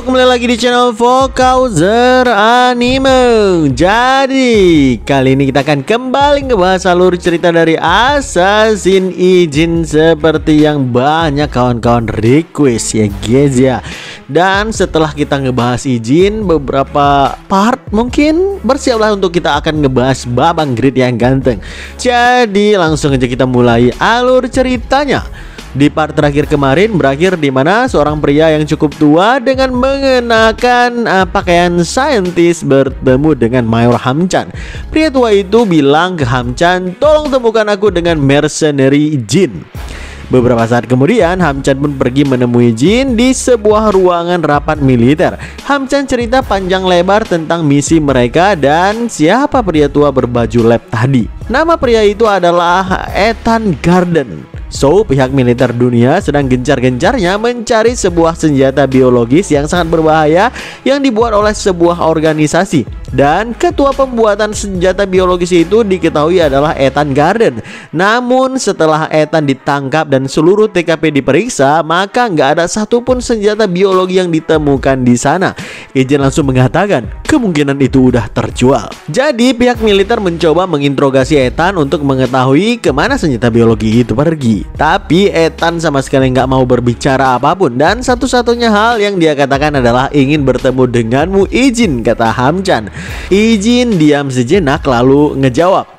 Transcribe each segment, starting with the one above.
Halo, kembali lagi di channel Vokauser Anime. Jadi, kali ini kita akan kembali ngebahas alur cerita dari Assassin Ijin seperti yang banyak kawan-kawan request ya guys ya. Dan setelah kita ngebahas Ijin beberapa part, mungkin bersiaplah untuk kita akan ngebahas Babang Grid yang ganteng. Jadi, langsung aja kita mulai alur ceritanya. Di part terakhir kemarin berakhir di mana seorang pria yang cukup tua dengan mengenakan pakaian saintis bertemu dengan Mayor Hamchan. Pria tua itu bilang ke Hamchan, "Tolong temukan aku dengan mercenary Jin." Beberapa saat kemudian, Hamchan pun pergi menemui Jin di sebuah ruangan rapat militer. Hamchan cerita panjang lebar tentang misi mereka dan siapa pria tua berbaju lab tadi. Nama pria itu adalah Ethan Garden. So, pihak militer dunia sedang gencar-gencarnya mencari sebuah senjata biologis yang sangat berbahaya yang dibuat oleh sebuah organisasi. Dan ketua pembuatan senjata biologis itu diketahui adalah Ethan Garden. Namun setelah Ethan ditangkap dan seluruh TKP diperiksa, maka nggak ada satupun senjata biologi yang ditemukan di sana. Ijin langsung mengatakan kemungkinan itu udah terjual. Jadi pihak militer mencoba menginterogasi Ethan untuk mengetahui kemana senjata biologi itu pergi. Tapi Ethan sama sekali nggak mau berbicara apapun dan satu-satunya hal yang dia katakan adalah ingin bertemu denganmu Ijin, kata Hamchan. Ijin diam sejenak lalu ngejawab,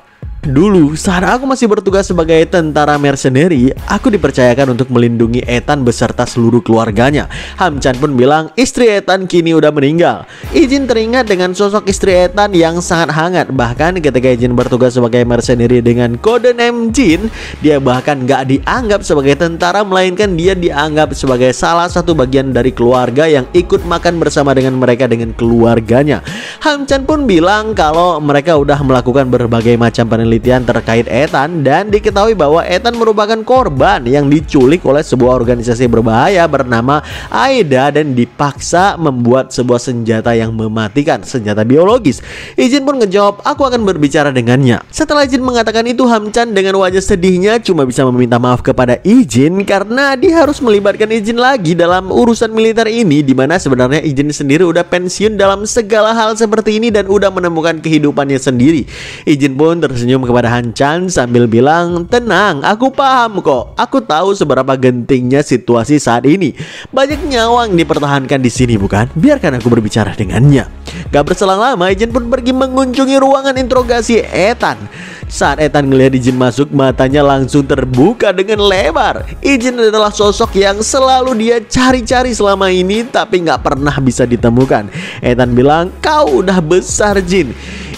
"Dulu saat aku masih bertugas sebagai tentara mercenary, aku dipercayakan untuk melindungi Ethan beserta seluruh keluarganya." Hamchan pun bilang istri Ethan kini udah meninggal. Ijin teringat dengan sosok istri Ethan yang sangat hangat. Bahkan ketika Ijin bertugas sebagai mercenary dengan kode name Jin, dia bahkan gak dianggap sebagai tentara, melainkan dia dianggap sebagai salah satu bagian dari keluarga yang ikut makan bersama dengan mereka dengan keluarganya. Hamchan pun bilang kalau mereka udah melakukan berbagai macam penelitian terkait Ethan dan diketahui bahwa Ethan merupakan korban yang diculik oleh sebuah organisasi berbahaya bernama AIDA dan dipaksa membuat sebuah senjata yang mematikan, senjata biologis. Ijin pun ngejawab, "Aku akan berbicara dengannya." Setelah Ijin mengatakan itu, Hamchan dengan wajah sedihnya cuma bisa meminta maaf kepada Ijin karena dia harus melibatkan Ijin lagi dalam urusan militer ini, dimana sebenarnya Ijin sendiri udah pensiun dalam segala hal seperti ini dan udah menemukan kehidupannya sendiri. Ijin pun tersenyum kepada Hamchan sambil bilang, "Tenang, aku paham kok. Aku tahu seberapa gentingnya situasi saat ini. Banyak nyawa yang dipertahankan di sini, bukan? Biarkan aku berbicara dengannya." Gak berselang lama, Ijin pun pergi mengunjungi ruangan interogasi Ethan. Saat Ethan ngelihat Ijin masuk, matanya langsung terbuka dengan lebar. Ijin adalah sosok yang selalu dia cari-cari selama ini tapi gak pernah bisa ditemukan. Ethan bilang, "Kau udah besar, Jin."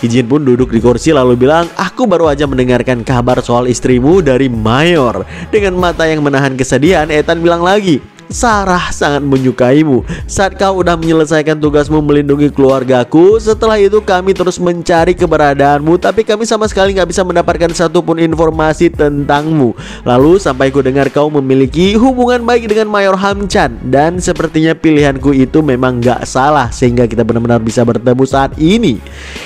Ijin pun duduk di kursi lalu bilang, "Aku baru aja mendengarkan kabar soal istrimu dari Mayor." Dengan mata yang menahan kesedihan, Ethan bilang lagi, "Sarah sangat menyukaimu. Saat kau udah menyelesaikan tugasmu melindungi keluargaku, setelah itu kami terus mencari keberadaanmu, tapi kami sama sekali nggak bisa mendapatkan satupun informasi tentangmu. Lalu sampai ku dengar kau memiliki hubungan baik dengan Mayor Hamchan, dan sepertinya pilihanku itu memang nggak salah sehingga kita benar-benar bisa bertemu saat ini."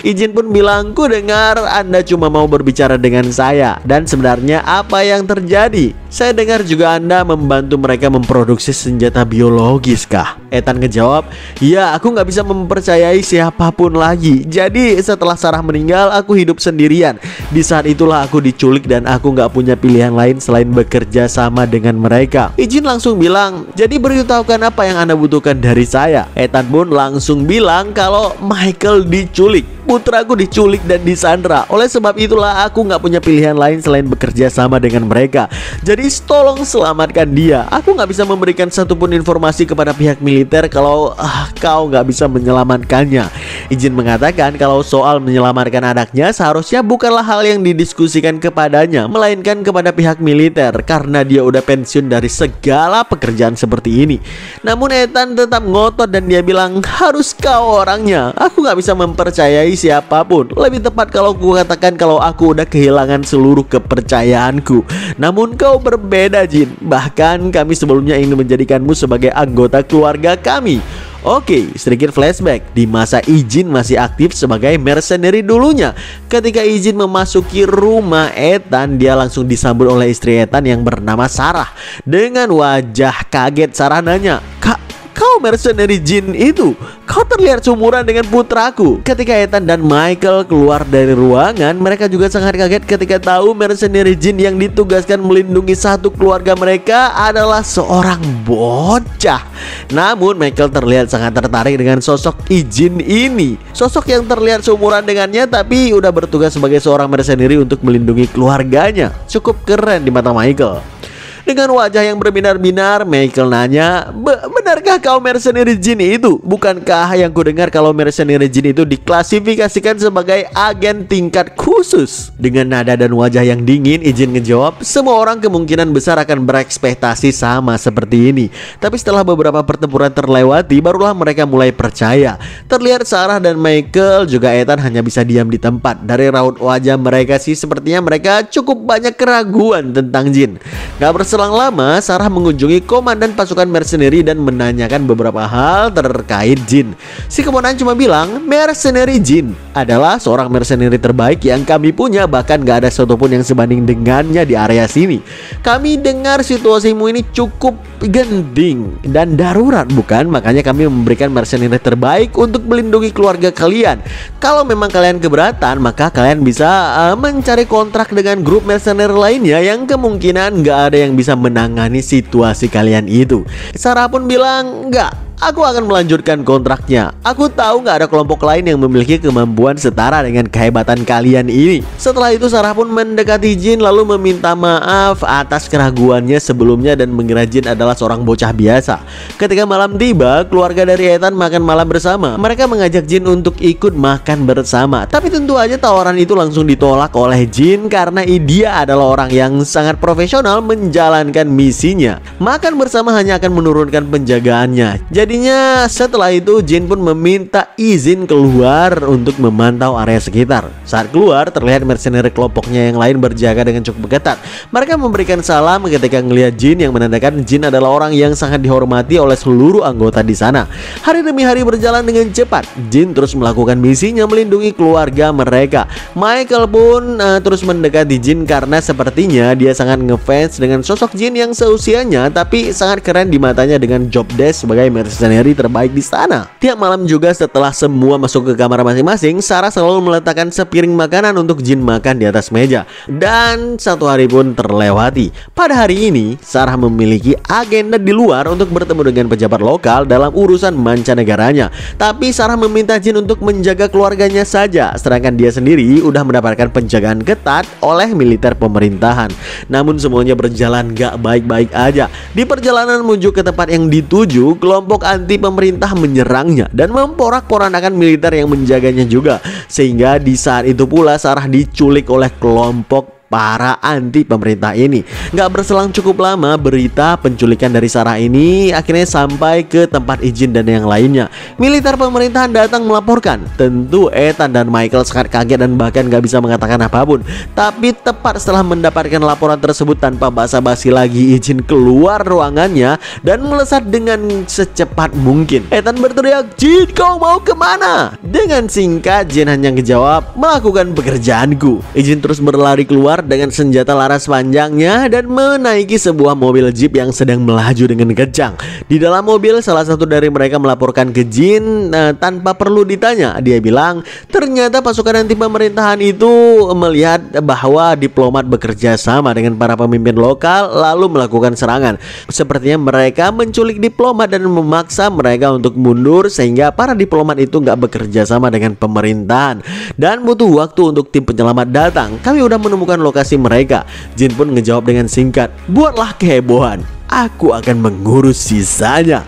Ijin pun bilang, "Ku dengar Anda cuma mau berbicara dengan saya, dan sebenarnya apa yang terjadi? Saya dengar juga Anda membantu mereka memproduksi senjata biologis kah?" Ethan ngejawab, "Ya, aku nggak bisa mempercayai siapapun lagi. Jadi setelah Sarah meninggal, aku hidup sendirian. Di saat itulah aku diculik dan aku nggak punya pilihan lain selain bekerja sama dengan mereka." Ijin langsung bilang, "Jadi beritahukan apa yang Anda butuhkan dari saya." Ethan pun langsung bilang kalau Michael diculik. "Putraku diculik dan disandra. Oleh sebab itulah aku nggak punya pilihan lain selain bekerja sama dengan mereka. Jadi tolong selamatkan dia. Aku nggak bisa memberikan satupun informasi kepada pihak militer kalau kau nggak bisa menyelamatkannya." Ijin mengatakan kalau soal menyelamatkan anaknya seharusnya bukanlah hal yang didiskusikan kepadanya, melainkan kepada pihak militer karena dia udah pensiun dari segala pekerjaan seperti ini. Namun Ethan tetap ngotot dan dia bilang, "Harus kau orangnya. Aku nggak bisa mempercayai siapapun. Lebih tepat kalau ku katakan kalau aku udah kehilangan seluruh kepercayaanku. Namun kau berbeda, Jin. Bahkan kami sebelumnya ingin menjadikanmu sebagai anggota keluarga kami." Oke, sedikit flashback di masa Ijin masih aktif sebagai mercenary dulunya. Ketika Ijin memasuki rumah Ethan, dia langsung disambut oleh istri Ethan yang bernama Sarah. Dengan wajah kaget, Sarah nanya, "Kak, kau mercenary Jin itu. Kau terlihat seumuran dengan putraku." Ketika Ethan dan Michael keluar dari ruangan, mereka juga sangat kaget ketika tahu mercenary Jin yang ditugaskan melindungi satu keluarga mereka adalah seorang bocah. Namun Michael terlihat sangat tertarik dengan sosok Jin ini. Sosok yang terlihat seumuran dengannya tapi udah bertugas sebagai seorang mercenary untuk melindungi keluarganya. Cukup keren di mata Michael. Dengan wajah yang berbinar-binar, Michael nanya, "Benarkah kau mercenary Jin itu? Bukankah yang kudengar kalau mercenary Jin itu diklasifikasikan sebagai agen tingkat khusus?" Dengan nada dan wajah yang dingin, Jin ngejawab, "Semua orang kemungkinan besar akan berekspektasi sama seperti ini. Tapi setelah beberapa pertempuran terlewati, barulah mereka mulai percaya." Terlihat Sarah dan Michael juga Ethan hanya bisa diam di tempat. Dari raut wajah mereka sih sepertinya mereka cukup banyak keraguan tentang Jin. Gak berselang lama, Sarah mengunjungi komandan pasukan mercenary dan menanyakan beberapa hal terkait Jin. Si komandan cuma bilang, "Mercenary Jin adalah seorang mercenary terbaik yang kami punya, bahkan gak ada satupun yang sebanding dengannya di area sini. Kami dengar situasimu ini cukup genting dan darurat, bukan? Makanya kami memberikan mercenary terbaik untuk melindungi keluarga kalian. Kalau memang kalian keberatan, maka kalian bisa mencari kontrak dengan grup mercenary lainnya yang kemungkinan gak ada yang bisa menangani situasi kalian itu." Sarah pun bilang, "Enggak, aku akan melanjutkan kontraknya. Aku tahu nggak ada kelompok lain yang memiliki kemampuan setara dengan kehebatan kalian ini." Setelah itu Sarah pun mendekati Jin lalu meminta maaf atas keraguannya sebelumnya dan mengira Jin adalah seorang bocah biasa. Ketika malam tiba, keluarga dari Ethan makan malam bersama. Mereka mengajak Jin untuk ikut makan bersama. Tapi tentu aja tawaran itu langsung ditolak oleh Jin karena dia adalah orang yang sangat profesional menjalankan misinya. Makan bersama hanya akan menurunkan penjagaannya. Jadinya setelah itu Jin pun meminta izin keluar untuk memantau area sekitar. Saat keluar terlihat mercenary kelompoknya yang lain berjaga dengan cukup ketat. Mereka memberikan salam ketika melihat Jin yang menandakan Jin adalah orang yang sangat dihormati oleh seluruh anggota di sana. Hari demi hari berjalan dengan cepat. Jin terus melakukan misinya melindungi keluarga mereka. Michael pun terus mendekati Jin karena sepertinya dia sangat ngefans dengan sosok Jin yang seusianya tapi sangat keren di matanya dengan job desk sebagai mercenary terbaik di sana. Tiap malam juga setelah semua masuk ke kamar masing-masing, Sarah selalu meletakkan sepiring makanan untuk Jin makan di atas meja. Dan satu hari pun terlewati. Pada hari ini, Sarah memiliki agenda di luar untuk bertemu dengan pejabat lokal dalam urusan mancanegaranya. Tapi Sarah meminta Jin untuk menjaga keluarganya saja, sedangkan dia sendiri udah mendapatkan penjagaan ketat oleh militer pemerintahan. Namun semuanya berjalan gak baik-baik aja. Di perjalanan menuju ke tempat yang dituju, kelompok anti pemerintah menyerangnya dan memporak-porandakan militer yang menjaganya juga. Sehingga di saat itu pula Sarah diculik oleh kelompok para anti pemerintah ini. Nggak berselang cukup lama, berita penculikan dari Sarah ini akhirnya sampai ke tempat Jin dan yang lainnya. Militer pemerintahan datang melaporkan. Tentu Ethan dan Michael sangat kaget dan bahkan nggak bisa mengatakan apapun. Tapi tepat setelah mendapatkan laporan tersebut, tanpa basa-basi lagi, Jin keluar ruangannya dan melesat dengan secepat mungkin. Ethan berteriak, "Jin, kau mau kemana?" Dengan singkat, Jin hanya menjawab, "Melakukan pekerjaanku." Jin terus berlari keluar dengan senjata laras panjangnya dan menaiki sebuah mobil jeep yang sedang melaju dengan kencang. Di dalam mobil, salah satu dari mereka melaporkan ke Jin tanpa perlu ditanya. Dia bilang ternyata pasukan anti pemerintahan itu melihat bahwa diplomat bekerja sama dengan para pemimpin lokal lalu melakukan serangan. Sepertinya mereka menculik diplomat dan memaksa mereka untuk mundur sehingga para diplomat itu nggak bekerja sama dengan pemerintahan dan butuh waktu untuk tim penyelamat datang. Kami udah menemukan lokasi mereka. Jin pun ngejawab dengan singkat, "Buatlah kehebohan, aku akan mengurus sisanya."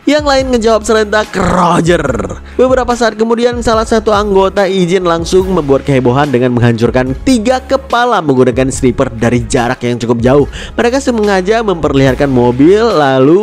Yang lain ngejawab serentak, "Roger." Beberapa saat kemudian salah satu anggota Jin langsung membuat kehebohan dengan menghancurkan 3 kepala menggunakan sniper dari jarak yang cukup jauh. Mereka sengaja memperlihatkan mobil lalu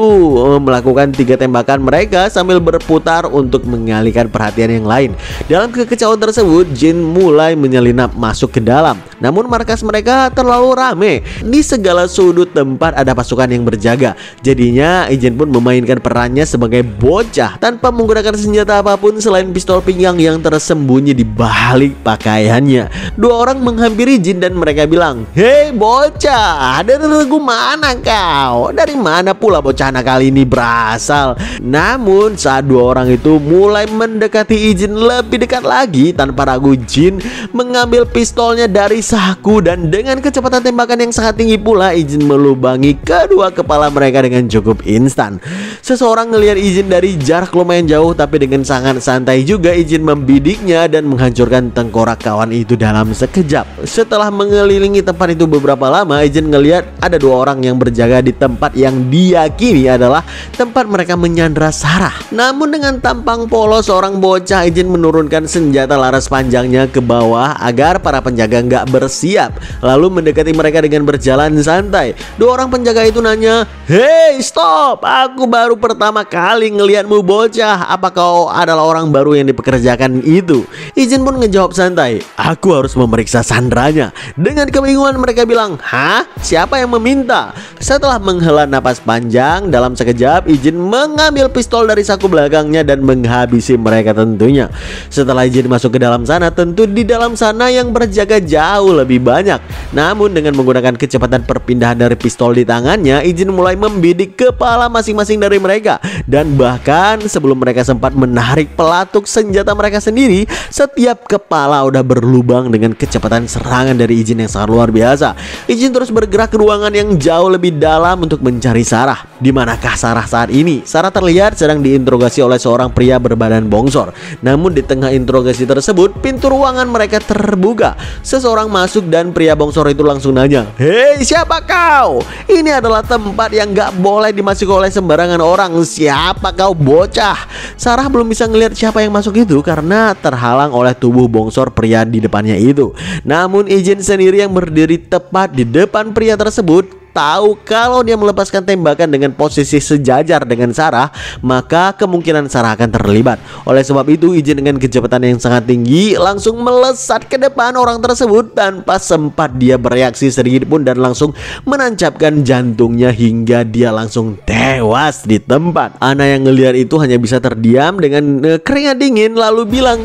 melakukan 3 tembakan mereka sambil berputar untuk mengalihkan perhatian yang lain. Dalam kekecauan tersebut, Jin mulai menyelinap masuk ke dalam. Namun markas mereka terlalu rame. Di segala sudut tempat ada pasukan yang berjaga. Jadinya Jin pun memainkan perannya sebagai bocah tanpa menggunakan senjata apapun selain pistol pinggang yang tersembunyi di balik pakaiannya. Dua orang menghampiri Jin dan mereka bilang, "Hei bocah, dari regu mana kau? Dari mana pula bocah nakal ini berasal?" Namun saat dua orang itu mulai mendekati Ijin lebih dekat lagi, tanpa ragu Jin mengambil pistolnya dari saku dan dengan kecepatan tembakan yang sangat tinggi pula Ijin melubangi kedua kepala mereka dengan cukup instan. Seseorang ngelihat Ijin dari jarak lumayan jauh, tapi dengan sangat santai juga Ijin membidiknya dan menghancurkan tengkorak kawan itu dalam sekejap. Setelah mengelilingi tempat itu beberapa lama, Ijin ngelihat ada dua orang yang berjaga di tempat yang diyakini adalah tempat mereka menyandra Sarah. Namun dengan tampang polos seorang bocah, Ijin menurunkan senjata laras panjangnya ke bawah agar para penjaga nggak bersiap, lalu mendekati mereka dengan berjalan santai. Dua orang penjaga itu nanya, "Hei stop, aku baru pertama kali ngelihatmu bocah, apa kau adalah orang baru yang dipekerjakan itu?" Ijin pun ngejawab santai, "Aku harus memeriksa sandranya." Dengan kebingungan mereka bilang, "Hah? Siapa yang meminta?" Setelah menghela napas panjang, dalam sekejap Ijin mengambil pistol dari saku belakangnya dan menghabisi mereka tentunya. Setelah Ijin masuk ke dalam sana, tentu di dalam sana yang berjaga jauh lebih banyak. Namun dengan menggunakan kecepatan perpindahan dari pistol di tangannya, Ijin mulai membidik kepala masing-masing dari mereka. Dan bahkan sebelum mereka sempat menarik pelatuk senjata mereka sendiri, setiap kepala udah berlubang dengan kecepatan serangan dari Ijin yang sangat luar biasa. Ijin terus bergerak ke ruangan yang jauh lebih dalam untuk mencari Sarah. Di manakah Sarah saat ini? Sarah terlihat sedang diinterogasi oleh seorang pria berbadan bongsor. Namun di tengah interogasi tersebut, pintu ruangan mereka terbuka. Seseorang masuk dan pria bongsor itu langsung nanya, "Hei, siapa kau? Ini adalah tempat yang gak boleh dimasuki oleh sembarangan orang. Siapa kau bocah?" Sarah belum bisa ngelihat siapa yang masuk itu karena terhalang oleh tubuh bongsor pria di depannya itu. Namun Ijin sendiri yang berdiri tepat di depan pria tersebut tahu kalau dia melepaskan tembakan dengan posisi sejajar dengan Sarah, maka kemungkinan Sarah akan terlibat. Oleh sebab itu, Ijin dengan kecepatan yang sangat tinggi langsung melesat ke depan orang tersebut tanpa sempat dia bereaksi sedikit pun dan langsung menancapkan jantungnya hingga dia langsung tewas di tempat. Ana yang ngelihat itu hanya bisa terdiam dengan keringat dingin lalu bilang,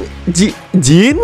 "Jin?"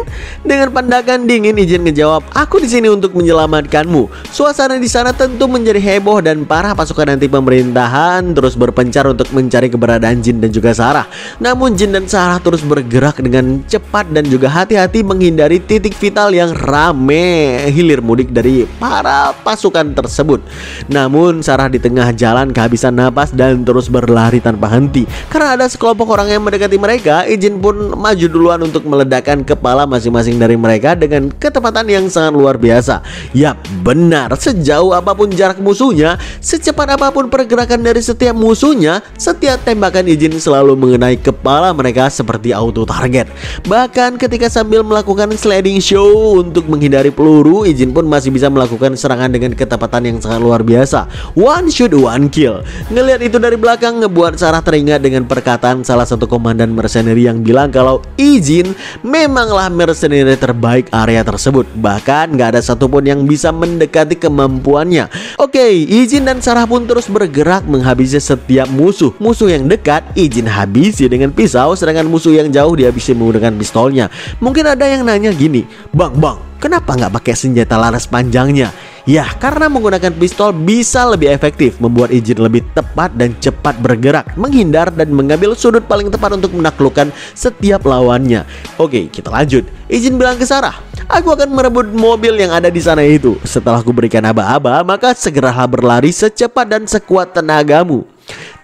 Dengan pandangan dingin Ijin ngejawab, "Aku di sini untuk menyelamatkanmu." Suasana di sana tentu menjadi heboh dan para pasukan anti pemerintahan terus berpencar untuk mencari keberadaan Jin dan juga Sarah. Namun Jin dan Sarah terus bergerak dengan cepat dan juga hati-hati menghindari titik vital yang rame hilir mudik dari para pasukan tersebut. Namun Sarah di tengah jalan kehabisan napas dan terus berlari tanpa henti. Karena ada sekelompok orang yang mendekati mereka, Ijin pun maju duluan untuk meledakkan kepala masing-masing dari mereka dengan ketepatan yang sangat luar biasa. Yap, benar, sejauh apapun jarak musuhnya, secepat apapun pergerakan dari setiap musuhnya, setiap tembakan Ijin selalu mengenai kepala mereka seperti auto target. Bahkan ketika sambil melakukan sliding show untuk menghindari peluru, Ijin pun masih bisa melakukan serangan dengan ketepatan yang sangat luar biasa. One shoot, one kill. Ngelihat itu dari belakang ngebuat Sarah teringat dengan perkataan salah satu komandan mercenary yang bilang kalau Ijin memanglah mercenary terbaik area tersebut. Bahkan gak ada satupun yang bisa mendekati kemampuannya. Oke, Ijin dan Sarah pun terus bergerak menghabisi setiap musuh. Musuh yang dekat Ijin habisi dengan pisau, sedangkan musuh yang jauh dihabisi menggunakan pistolnya. Mungkin ada yang nanya gini, Bang, kenapa nggak pakai senjata laras panjangnya?" Ya, karena menggunakan pistol bisa lebih efektif, membuat Ijin lebih tepat dan cepat bergerak, menghindar dan mengambil sudut paling tepat untuk menaklukkan setiap lawannya. Oke, kita lanjut. Ijin bilang ke Sarah, "Aku akan merebut mobil yang ada di sana itu. Setelah aku berikan aba-aba, maka segeralah berlari secepat dan sekuat tenagamu."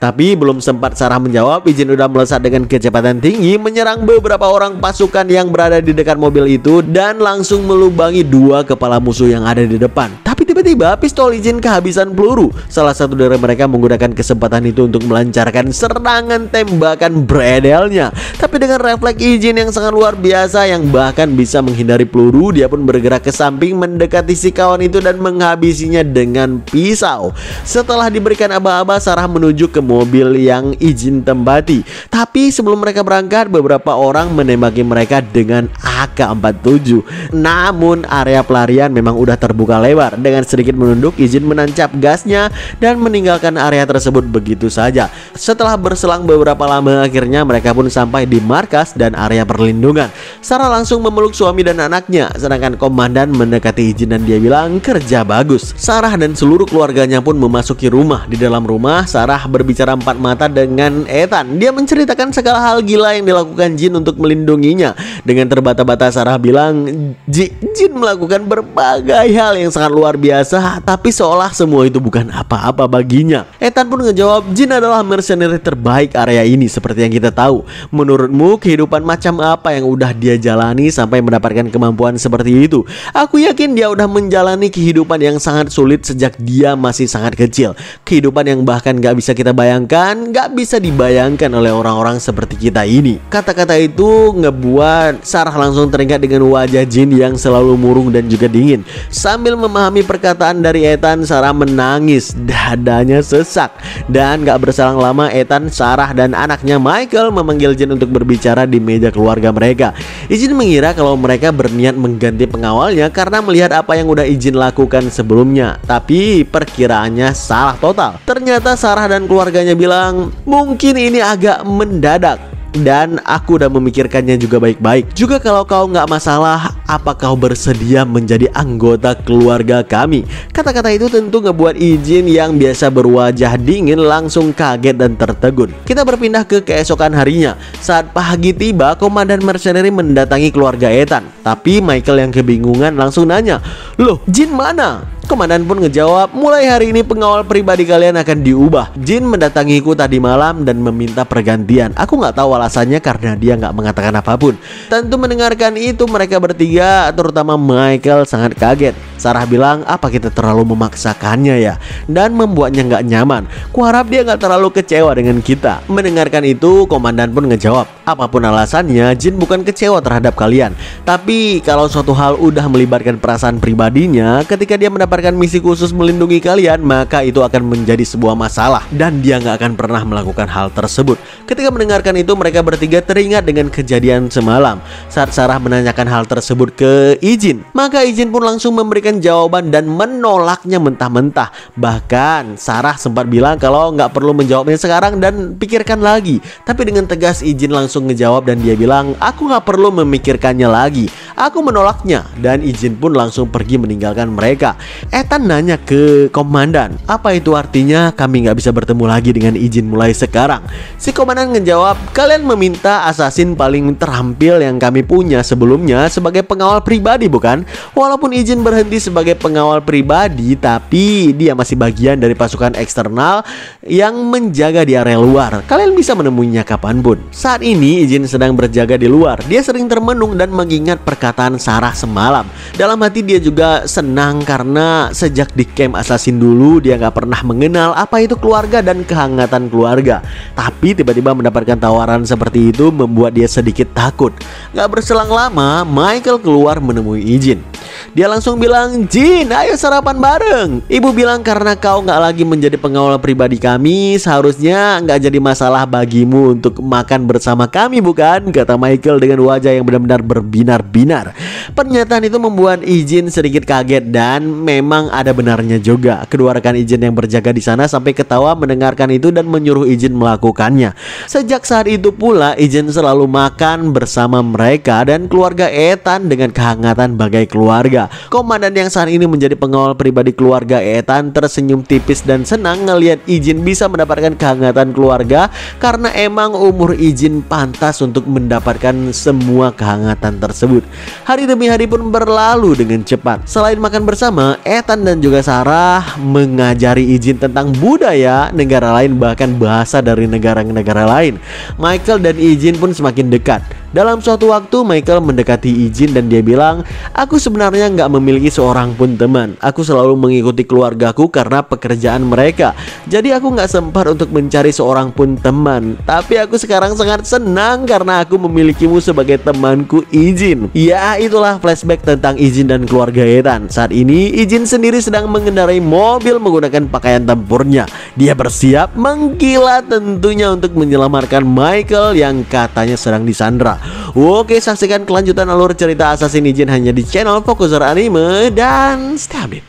Tapi belum sempat Sarah menjawab, Ijin udah melesat dengan kecepatan tinggi menyerang beberapa orang pasukan yang berada di dekat mobil itu dan langsung melubangi dua kepala musuh yang ada di depan. Tapi tiba-tiba pistol Ijin kehabisan peluru. Salah satu dari mereka menggunakan kesempatan itu untuk melancarkan serangan tembakan bredelnya. Tapi dengan refleks Ijin yang sangat luar biasa yang bahkan bisa menghindari peluru, dia pun bergerak ke samping mendekati si kawan itu dan menghabisinya dengan pisau. Setelah diberikan aba-aba, Sarah menuju ke mobil yang Ijin tempati. Tapi sebelum mereka berangkat, beberapa orang menembaki mereka dengan AK-47. Namun area pelarian memang udah terbuka lebar. Dengan sedikit menunduk, Izin menancap gasnya dan meninggalkan area tersebut begitu saja. Setelah berselang beberapa lama, akhirnya mereka pun sampai di markas dan area perlindungan. Sarah langsung memeluk suami dan anaknya, sedangkan komandan mendekati Izin dan dia bilang, kerja bagus. Sarah dan seluruh keluarganya pun memasuki rumah. Di dalam rumah, Sarah berbicara empat mata dengan Ethan. Dia menceritakan segala hal gila yang dilakukan Jin untuk melindunginya. Dengan terbata-bata Sarah bilang, Jin melakukan berbagai hal yang sangat luar biasa, tapi seolah semua itu bukan apa-apa baginya. Ethan pun ngejawab, Jin adalah mercenary terbaik area ini seperti yang kita tahu. Menurutmu kehidupan macam apa yang udah dia jalani sampai mendapatkan kemampuan seperti itu? Aku yakin dia udah menjalani kehidupan yang sangat sulit sejak dia masih sangat kecil. Kehidupan yang bahkan gak bisa kita bayangkan, gak bisa dibayangkan oleh orang-orang seperti kita ini. Kata-kata itu ngebuat Sarah langsung teringat dengan wajah Jin yang selalu murung dan juga dingin. Sambil memahami perkataan dari Ethan, Sarah menangis, dadanya sesak. Dan gak berselang lama, Ethan, Sarah dan anaknya Michael memanggil Jin untuk berbicara di meja keluarga mereka. Izin mengira kalau mereka berniat mengganti pengawalnya karena melihat apa yang udah Izin lakukan sebelumnya. Tapi perkiraannya salah total. Ternyata Sarah dan keluarganya bilang, mungkin ini agak mendadak dan aku udah memikirkannya juga baik-baik. Juga kalau kau nggak masalah, apa kau bersedia menjadi anggota keluarga kami? Kata-kata itu tentu ngebuat Izin yang biasa berwajah dingin langsung kaget dan tertegun. Kita berpindah ke keesokan harinya. Saat pagi tiba, komandan mercenary mendatangi keluarga Ethan. Tapi Michael yang kebingungan langsung nanya, loh, Jin mana? Komandan pun ngejawab, mulai hari ini pengawal pribadi kalian akan diubah. Jin mendatangiku tadi malam dan meminta pergantian. Aku nggak tahu alasannya karena dia nggak mengatakan apapun. Tentu mendengarkan itu mereka bertiga, terutama Michael, sangat kaget. Sarah bilang, apa kita terlalu memaksakannya ya? Dan membuatnya nggak nyaman. Kuharap dia nggak terlalu kecewa dengan kita. Mendengarkan itu, komandan pun ngejawab, apapun alasannya, Jin bukan kecewa terhadap kalian. Tapi kalau suatu hal udah melibatkan perasaan pribadinya, ketika dia mendapatkan misi khusus melindungi kalian, maka itu akan menjadi sebuah masalah. Dan dia nggak akan pernah melakukan hal tersebut. Ketika mendengarkan itu, mereka bertiga teringat dengan kejadian semalam. Saat Sarah menanyakan hal tersebut ke Izin, maka Izin pun langsung memberikan jawaban dan menolaknya mentah-mentah. Bahkan Sarah sempat bilang kalau nggak perlu menjawabnya sekarang dan pikirkan lagi. Tapi dengan tegas Izin langsung ngejawab dan dia bilang, aku nggak perlu memikirkannya lagi. Aku menolaknya. Dan Izin pun langsung pergi meninggalkan mereka. Ethan nanya ke komandan, apa itu artinya kami nggak bisa bertemu lagi dengan Izin mulai sekarang? Si komandan ngejawab, kalian meminta assassin paling terampil yang kami punya sebelumnya sebagai pengawal pribadi bukan? Walaupun Izin berhenti sebagai pengawal pribadi, tapi dia masih bagian dari pasukan eksternal yang menjaga di area luar. Kalian bisa menemuinya kapanpun. Saat ini Izin sedang berjaga di luar. Dia sering termenung dan mengingat perkataan Sarah semalam. Dalam hati dia juga senang karena sejak di camp assassin dulu dia nggak pernah mengenal apa itu keluarga dan kehangatan keluarga. Tapi tiba-tiba mendapatkan tawaran seperti itu membuat dia sedikit takut. Gak berselang lama, Michael keluar menemui Izin. Dia langsung bilang, Jin, ayo sarapan bareng. Ibu bilang karena kau nggak lagi menjadi pengawal pribadi kami, seharusnya nggak jadi masalah bagimu untuk makan bersama kami bukan? Kata Michael dengan wajah yang benar-benar berbinar-binar. Pernyataan itu membuat Izin sedikit kaget dan memang ada benarnya juga. Kedua rekan Izin yang berjaga di sana sampai ketawa mendengarkan itu dan menyuruh Izin melakukannya. Sejak saat itu pula Izin selalu makan bersama mereka dan keluarga Ethan dengan kehangatan bagai keluarga. Komandan yang saat ini menjadi pengawal pribadi keluarga Ethan tersenyum tipis dan senang ngelihat Izin bisa mendapatkan kehangatan keluarga karena emang umur Izin pantas untuk mendapatkan semua kehangatan tersebut. Hari demi hari pun berlalu dengan cepat. Selain makan bersama, Ethan dan juga Sarah mengajari Izin tentang budaya negara lain bahkan bahasa dari negara-negara lain. Michael dan Izin pun semakin dekat. Dalam suatu waktu Michael mendekati Izin dan dia bilang, aku sebenarnya nggak memiliki seorang pun teman. Aku selalu mengikuti keluargaku karena pekerjaan mereka. Jadi aku nggak sempat untuk mencari seorang pun teman. Tapi aku sekarang sangat senang karena aku memilikimu sebagai temanku Izin. Ya, itulah flashback tentang Izin dan keluarga Ethan. Saat ini Izin sendiri sedang mengendarai mobil menggunakan pakaian tempurnya. Dia bersiap menggila tentunya untuk menyelamatkan Michael yang katanya sedang disandra. Oke, saksikan kelanjutan alur cerita Assassin Izin hanya di channel Fokuser Anime dan stay update.